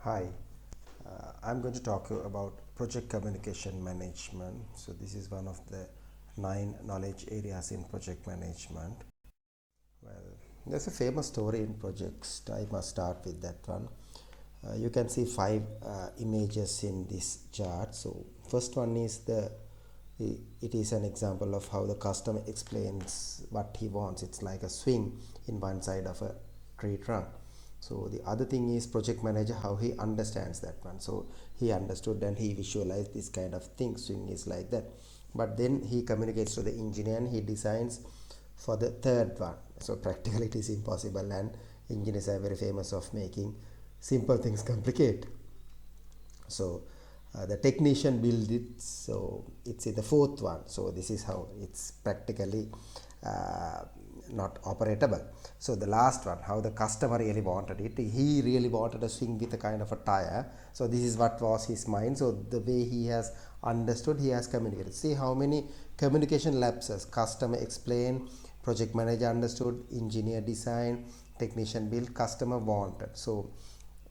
Hi, I'm going to talk about project communication management. So, this is one of the 9 knowledge areas in project management. Well, there's a famous story in projects. I must start with that one. You can see 5 images in this chart. So, first one is it is an example of how the customer explains what he wants. It's like a swing in one side of a tree trunk. So the other thing is project manager, how he understands that one. So he understood and he visualized this kind of thing. Swing is like that, but then he communicates to the engineer and he designs for the third one. So practically it is impossible, and engineers are very famous of making simple things complicate. So the technician build it, so it's in the fourth one. So this is how it's practically uh, not operatable. So the last one, how the customer really wanted it, he really wanted a swing with a kind of a tire. So this is what was his mind. So the way he has understood, he has communicated. See how many communication lapses: customer explain, project manager understood, engineer design, technician build, customer wanted. So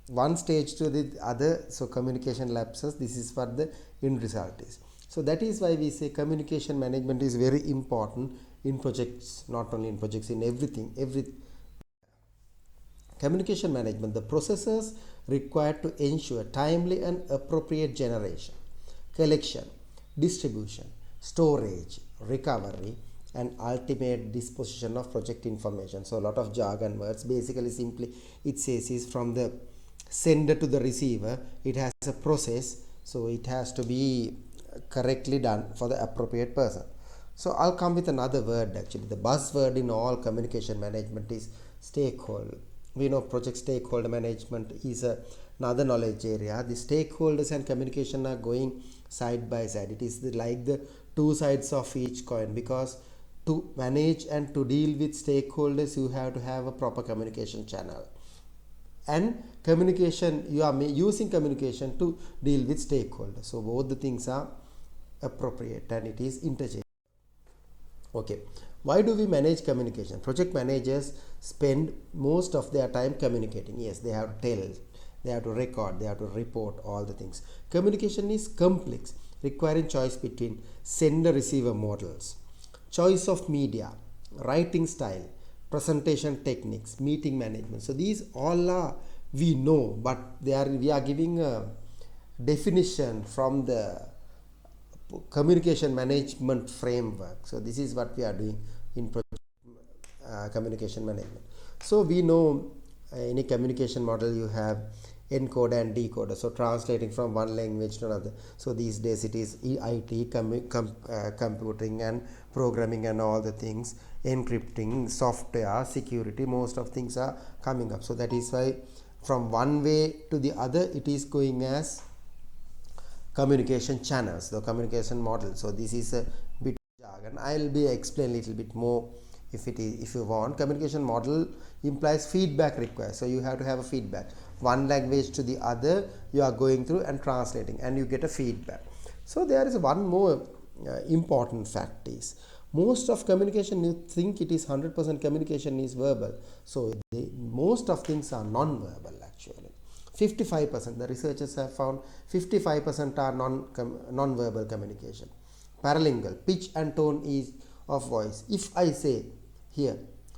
one stage to the other, so communication lapses, this is what the end result is. So that is why we say communication management is very important in projects, not only in projects, in every communication management, the processes required to ensure timely and appropriate generation, collection, distribution, storage, recovery, and ultimate disposition of project information. So a lot of jargon words. Basically, simply it says is from the sender to the receiver, it has a process, so it has to be correctly done for the appropriate person. So I'll come with another word. Actually, the buzzword in all communication management is stakeholder. We know project stakeholder management is another knowledge area. The stakeholders and communication are going side by side. It is like the two sides of each coin, because to manage and to deal with stakeholders, you have to have a proper communication channel, and communication, you are using communication to deal with stakeholders. So both the things are appropriate and it is interchangeable. Okay, why do we manage communication? Project managers spend most of their time communicating. Yes, they have to tell, they have to record, they have to report all the things. Communication is complex, requiring choice between sender receiver models, choice of media, writing style, presentation techniques, meeting management. So these all are, we know, but we are giving a definition from the communication management framework. So this is what we are doing in communication management. So we know any communication model, you have encoder and decoder, so translating from one language to another. So these days it is IT, computing and programming and all the things, encrypting, software, security, most of things are coming up. So that is why from one way to the other it is going as communication channels, the communication model. So this is a bit jargon. I'll be explain a little bit more if you want. Communication model implies feedback required. So you have to have a feedback. One language to the other, you are going through and translating, and you get a feedback. So there is one more important fact is, most of communication, you think it is 100% communication is verbal. So most of things are non-verbal actually. 55%, the researchers have found 55% are non-verbal communication. Paralingual, pitch and tone is of voice. If I say here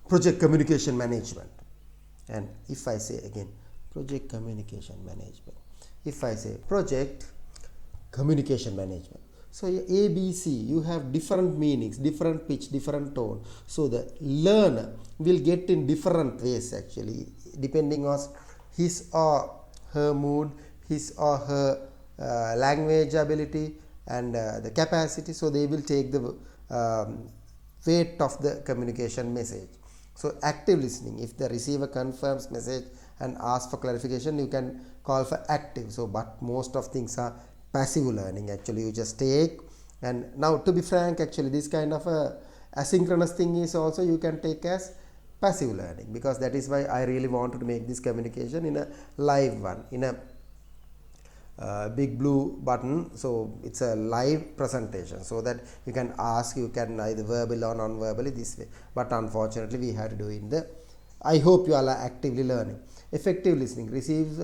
project communication management, and if I say again project communication management, if I say project communication management, so ABC, you have different meanings, different pitch, different tone. So the learner will get in different ways actually, depending on his or her mood, his or her language ability and the capacity. So they will take the weight of the communication message. So active listening, if the receiver confirms message and asks for clarification, you can call for active. So but most of things are passive learning actually, you just take. And now to be frank, actually this kind of a asynchronous thing is also you can take as passive learning, because that is why I really wanted to make this communication in a live one, in a big blue button. So it's a live presentation, so that you can ask, you can either verbal or non-verbally this way. But unfortunately we have to do in the, I hope you all are actively learning. Effective listening, receives,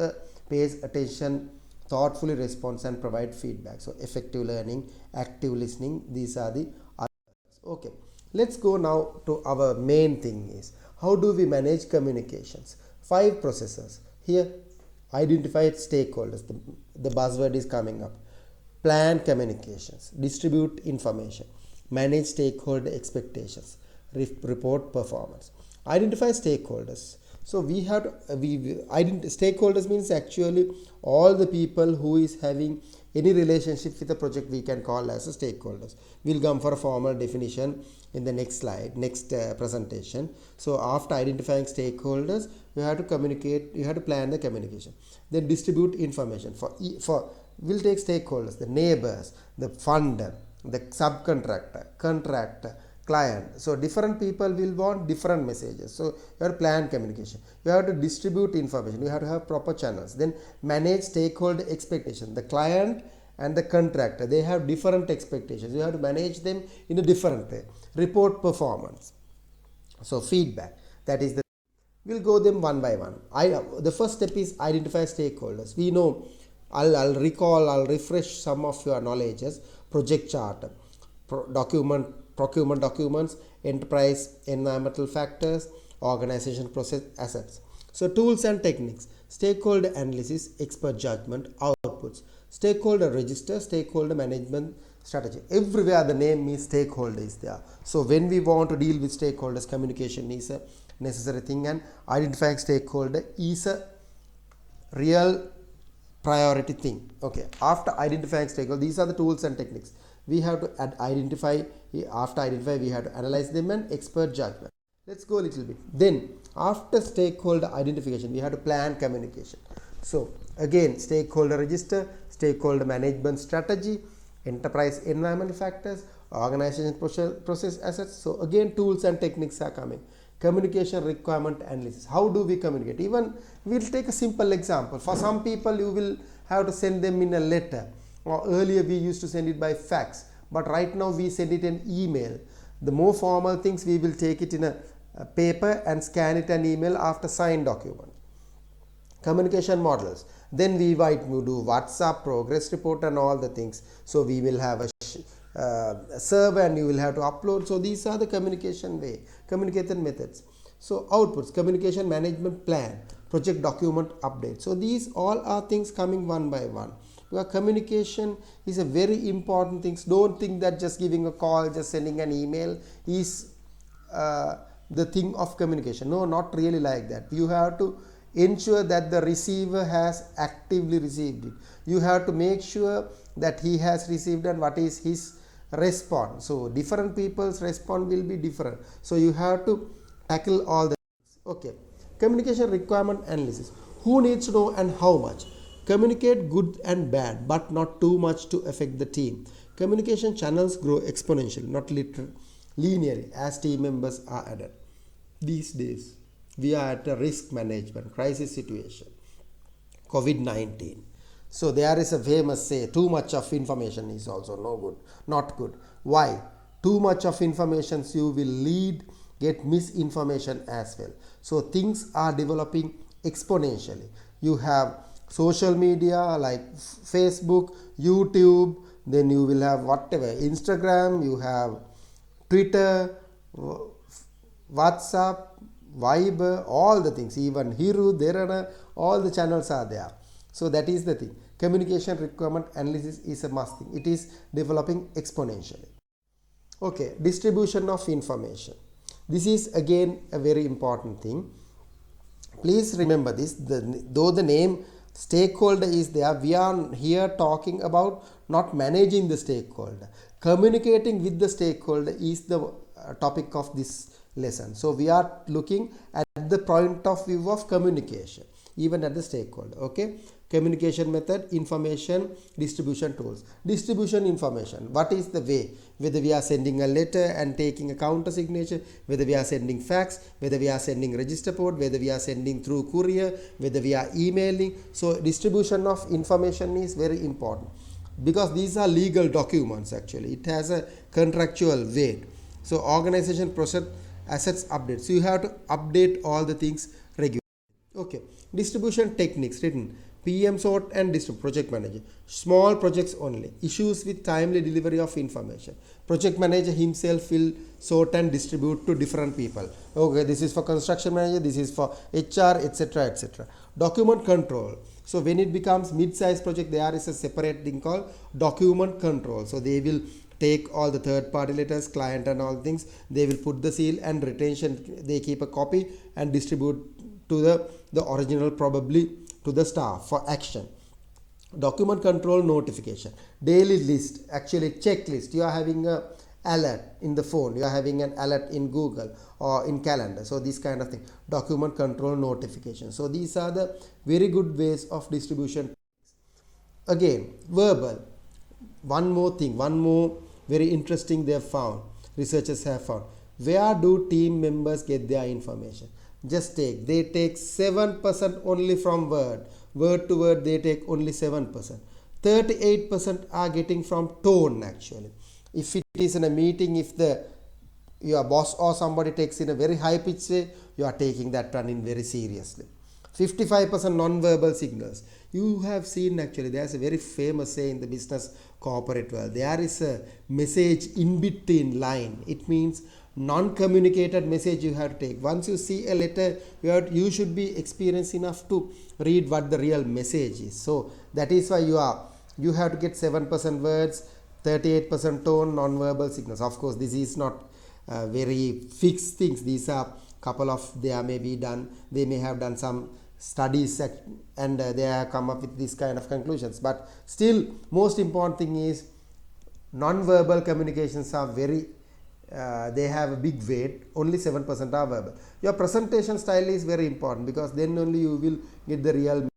pays attention, thoughtfully responds and provide feedback. So effective learning, active listening, these are the others. Okay, let's go now to our main thing is how do we manage communications. 5 processes here. Identify stakeholders, the buzzword is coming up. Plan communications, distribute information, manage stakeholder expectations, report performance. Identify stakeholders. So we have to, stakeholders means actually all the people who is having any relationship with the project we can call as a stakeholders. We'll come for a formal definition in the next slide, next presentation. So after identifying stakeholders, you have to communicate, you have to plan the communication. Then distribute information for we'll take stakeholders, the neighbors, the funder, the subcontractor, contractor, client. So different people will want different messages. So you have to plan communication. You have to distribute information. You have to have proper channels. Then manage stakeholder expectation. The client and the contractor, they have different expectations. You have to manage them in a different way. Report performance. So feedback. That is the. We'll go them one by one. The first step is identify stakeholders. We know. I'll refresh some of your knowledges. Project chart, procurement documents, enterprise environmental factors, organization process assets. So tools and techniques, stakeholder analysis, expert judgment, outputs, stakeholder register, stakeholder management strategy. Everywhere the name is stakeholder is there. So when we want to deal with stakeholders, communication is a necessary thing, and identifying stakeholder is a real priority thing. Okay, after identifying stakeholders, these are the tools and techniques. We have to identify, after identify we have to analyze them and expert judgment. Let's go a little bit. Then after stakeholder identification, we have to plan communication. So again, stakeholder register, stakeholder management strategy, enterprise environmental factors, organization process assets. So again, tools and techniques are coming. Communication requirement analysis. How do we communicate? Even we'll take a simple example. For some people, you will have to send them in a letter. Or earlier we used to send it by fax, but right now we send it in email. The more formal things, we will take it in a paper and scan it and email after signed document. Communication models. Then we might do WhatsApp, progress report and all the things. So we will have a server and you will have to upload. So these are the communication methods. So outputs, communication management plan, project document update. So these all are things coming one by one. Because communication is a very important thing. Don't think that just giving a call, just sending an email is the thing of communication. No, not really like that. You have to ensure that the receiver has actively received it. You have to make sure that he has received and what is his response. So different people's response will be different. So you have to tackle all the things. Okay. Communication requirement analysis. Who needs to know and how much? Communicate good and bad, but not too much to affect the team. Communication channels grow exponentially, not linearly, as team members are added. These days, we are at a risk management crisis situation. COVID-19. So there is a famous say, too much of information is also no good, not good. Why? Too much of information you will get misinformation as well. So things are developing exponentially. You have social media like Facebook, YouTube, then you will have whatever, Instagram, you have Twitter, WhatsApp, Viber, all the things, even Hiru, Derana, all the channels are there. So that is the thing. Communication requirement analysis is a must thing. It is developing exponentially. Okay, distribution of information. This is again a very important thing. Please remember this, though the name stakeholder is there, we are here talking about not managing the stakeholder. Communicating with the stakeholder is the topic of this lesson. So we are looking at the point of view of communication, even at the stakeholder. Okay, communication method, information distribution tools. Distribution information, what is the way, whether we are sending a letter and taking a counter signature, whether we are sending fax, whether we are sending register port, whether we are sending through courier, whether we are emailing. So distribution of information is very important because these are legal documents. Actually it has a contractual weight. So organization process assets update, so you have to update all the things regularly. Okay, distribution techniques written PM sort and distribute project manager. Small projects only. Issues with timely delivery of information. Project manager himself will sort and distribute to different people. Okay, this is for construction manager, this is for HR, etc. etc. Document control. So when it becomes mid-size project, there is a separate thing called document control. So they will take all the third party letters, client and all things, they will put the seal and retention, they keep a copy and distribute to the original, probably to the staff for action. Document control notification, daily list, actually checklist. You are having a alert in the phone, you are having an alert in Google or in calendar, so this kind of thing. Document control notification. So these are the very good ways of distribution. Again, verbal. One more thing, one more very interesting they have found, researchers have found. Where do team members get their information? Just they take 7% only from word to word, they take only 7%. 38% are getting from tone. Actually, if it is in a meeting, if your boss or somebody takes in a very high pitch way, you are taking that one in very seriously. 55% non-verbal signals. You have seen, actually there's a very famous say in the business corporate world, there is a message in between line. It means non-communicated message you have to take. Once you see a letter, you should be experienced enough to read what the real message is. So that is why you have to get 7% words, 38% tone, non-verbal signals. Of course, this is not very fixed things. These are couple of, they may have done some studies and they have come up with this kind of conclusions. But still, most important thing is non-verbal communications are very they have a big weight. Only 7% are verbal. Your presentation style is very important, because then only you will get the real.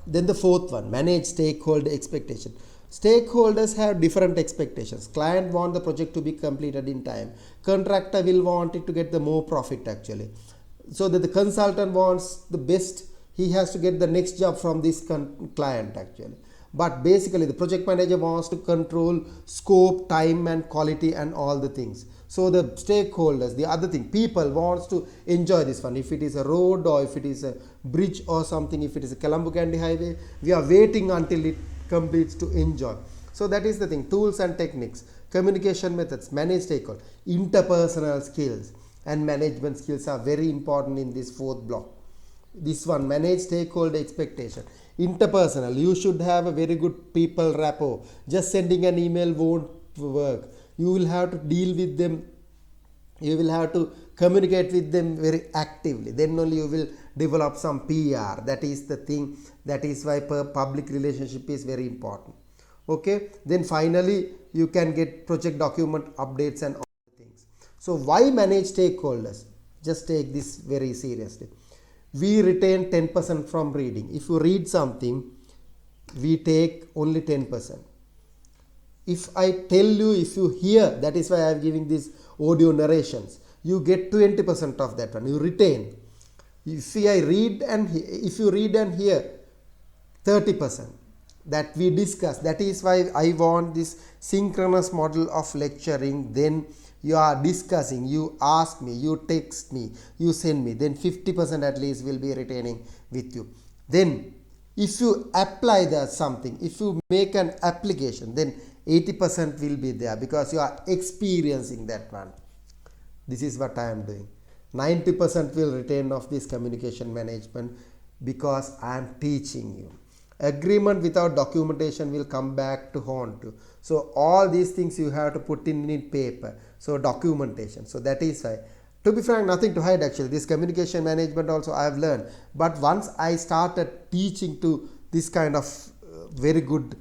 Then the fourth one, manage stakeholder expectation. Stakeholders have different expectations. Client want the project to be completed in time. Contractor will want it to get the more profit, actually. So that the consultant wants the best, he has to get the next job from this client, actually. But basically the project manager wants to control scope, time and quality and all the things. So the stakeholders, the other thing, people wants to enjoy this one. If it is a road or if it is a bridge or something, if it is a Colombo Kandy highway, we are waiting until it completes to enjoy. So that is the thing. Tools and techniques, communication methods, manage stakeholder, interpersonal skills and management skills are very important in this fourth block. This one, manage stakeholder expectation. Interpersonal, you should have a very good people rapport. Just sending an email won't work. You will have to deal with them, you will have to communicate with them very actively. Then only you will develop some PR. That is the thing. That is why public relationship is very important. Okay, then finally you can get project document updates and all the things. So why manage stakeholders? Just take this very seriously. We retain 10% from reading. If you read something, we take only 10%. If I tell you, if you hear, that is why I am giving these audio narrations, you get 20% of that one, you retain. If I read and if you read and hear, 30% that we discuss. That is why I want this synchronous model of lecturing. Then you are discussing, you ask me, you text me, you send me, then 50% at least will be retaining with you. Then if you apply that something, if you make an application, then 80% will be there, because you are experiencing that one. This is what I am doing. 90% will retain of this communication management, because I am teaching you. Agreement without documentation will come back to haunt you. So all these things you have to put in paper. So documentation. So that is why, to be frank, nothing to hide actually. This communication management also I have learned. But once I started teaching to this kind of very good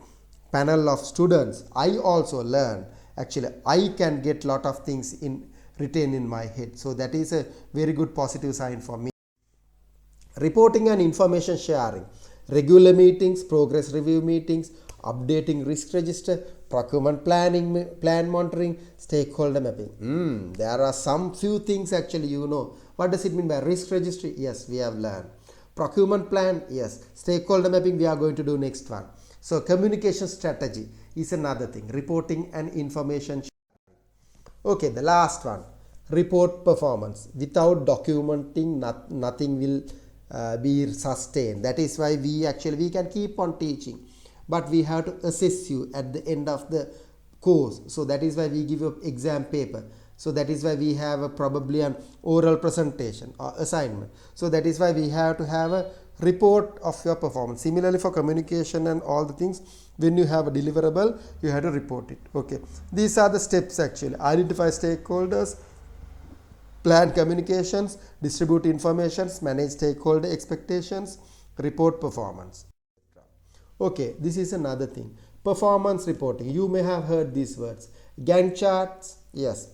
panel of students, I also learned. Actually, I can get lot of things written in my head. So that is a very good positive sign for me. Reporting and information sharing. Regular meetings, progress review meetings, updating risk register, procurement planning, plan monitoring, stakeholder mapping. There are some few things actually, you know. What does it mean by risk registry? Yes, we have learned. Procurement plan, yes. Stakeholder mapping, we are going to do next one. So communication strategy is another thing. Reporting and information sharing. Okay, the last one. report performance. Without documenting, nothing will be sustained. That is why we can keep on teaching, but we have to assess you at the end of the course. So that is why we give an exam paper. So that is why we have probably an oral presentation or assignment. So that is why we have to have a report of your performance. Similarly for communication and all the things, when you have a deliverable, you have to report it. Okay, these are the steps actually. Identify stakeholders, plan communications, distribute informations, manage stakeholder expectations, report performance. Okay, this is another thing. Performance reporting. You may have heard these words. Gantt charts, yes,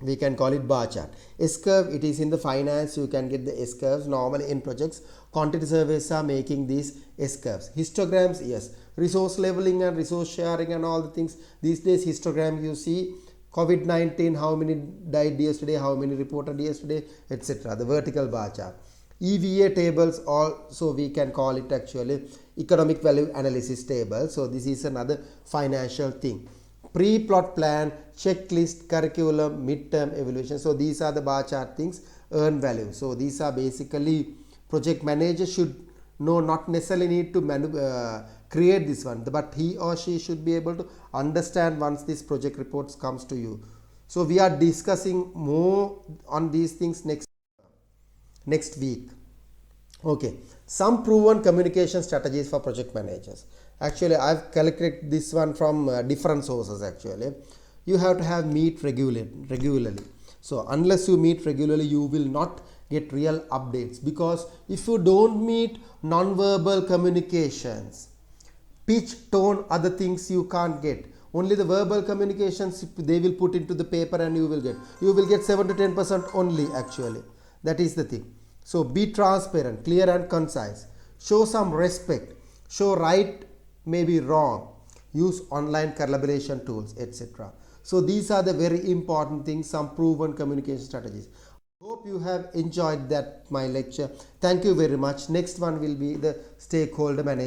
we can call it bar chart. S-curve, it is in the finance, you can get the S-curves. Normally in projects, quantity surveys are making these S-curves. Histograms, yes. Resource leveling and resource sharing and all the things. These days histogram you see COVID-19, how many died yesterday, how many reported yesterday, etc. The vertical bar chart. EVA tables, also we can call it actually economic value analysis table. So this is another financial thing. Pre-plot plan, checklist, curriculum, midterm evaluation. So these are the bar chart things. Earn value. So these are basically project manager should know, not necessarily need to create this one, but he or she should be able to understand once this project reports comes to you. So we are discussing more on these things next week. Okay, some proven communication strategies for project managers. Actually, I've collected this one from different sources actually. You have to have meet regularly. So unless you meet regularly, you will not get real updates, because if you don't meet non-verbal communications, pitch, tone, other things you can't get. Only the verbal communications they will put into the paper and you will get 7 to 10% only actually. That is the thing. So be transparent, clear and concise. Show some respect. Show right, maybe wrong. Use online collaboration tools, etc. So these are the very important things, some proven communication strategies. Hope you have enjoyed that my lecture. Thank you very much. Next one will be the stakeholder management.